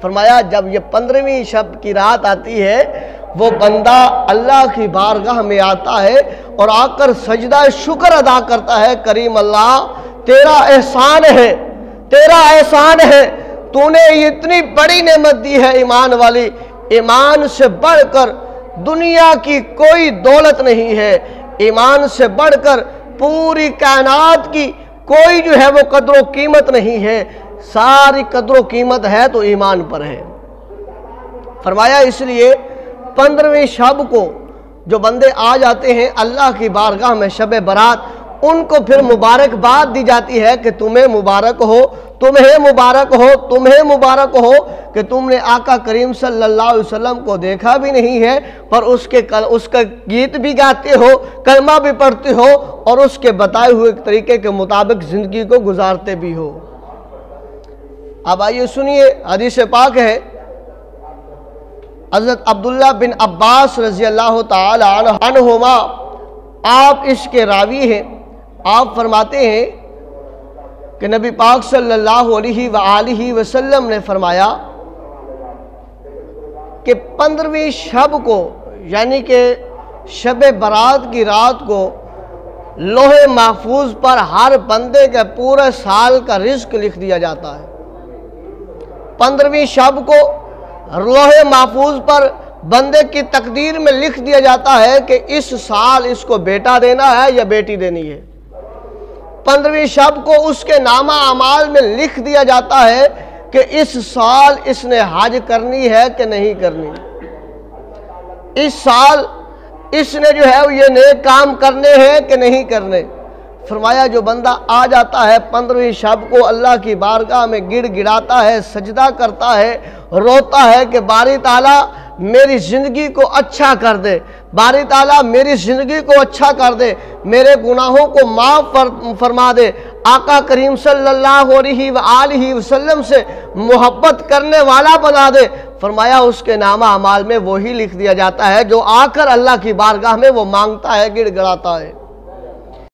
फरमाया जब ये 15वीं शब की रात आती है, वो बंदा अल्लाह की बारगाह में आता है और आकर सजदा शुक्र अदा करता है, करीम अल्लाह तेरा एहसान है, तेरा एहसान है, तूने इतनी बड़ी नेमत दी है ईमान वाली, ईमान से बढ़कर दुनिया की कोई दौलत नहीं है, ईमान से बढ़कर पूरी कायनात की कोई जो है वो कदर कीमत नहीं है, सारी कदर कीमत है तो ईमान पर है। फरमाया इसलिए 15वीं शब को जो बंदे आ जाते हैं अल्लाह की बारगाह में शब बरात, उनको फिर मुबारकबाद दी जाती है कि तुम्हें मुबारक हो, तुम्हें मुबारक हो, तुम्हें मुबारक हो कि तुमने आका करीम सल्लल्लाहु अलैहि वसल्लम को देखा भी नहीं है, पर उसका गीत भी गाते हो, कलमा भी पढ़ते हो और उसके बताए हुए तरीके के मुताबिक ज़िंदगी को गुजारते भी हो। अब आइए सुनिए, हदीस पाक है, हज़रत अब्दुल्ला बिन अब्बास रज़ी अल्लाह ताला अन्हुमा, आप इसके रावी हैं। आप फरमाते हैं कि नबी पाक सल्लल्लाहु अलैहि वसल्लम ने फरमाया कि 15वीं शब को यानी कि शब बरात की रात को लोहे महफूज पर हर बंदे के पूरे साल का रिस्क लिख दिया जाता है। 15वीं शब को लोहे महफूज पर बंदे की तकदीर में लिख दिया जाता है कि इस साल इसको बेटा देना है या बेटी देनी है। 15वीं शब को उसके नामा अमाल में लिख दिया जाता है कि इस साल इसने हज करनी है कि नहीं करनी, इस साल इसने जो है ये नेक काम करने हैं कि नहीं करने। फरमाया जो बंदा आ जाता है 15वीं शब को अल्लाह की बारगाह में गिड़गिड़ाता है, सजदा करता है, रोता है कि बारी ताला मेरी ज़िंदगी को अच्छा कर दे, बारी ताला मेरी ज़िंदगी को अच्छा कर दे, मेरे गुनाहों को माफ़ फरमा दे, आका करीम सल्लल्लाहु अलैहि वसल्लम से मोहब्बत करने वाला बना दे। फरमाया उसके नामा अमाल में वही लिख दिया जाता है जो आकर अल्लाह की बारगाह में वो मांगता है, गिड़गिड़ाता है।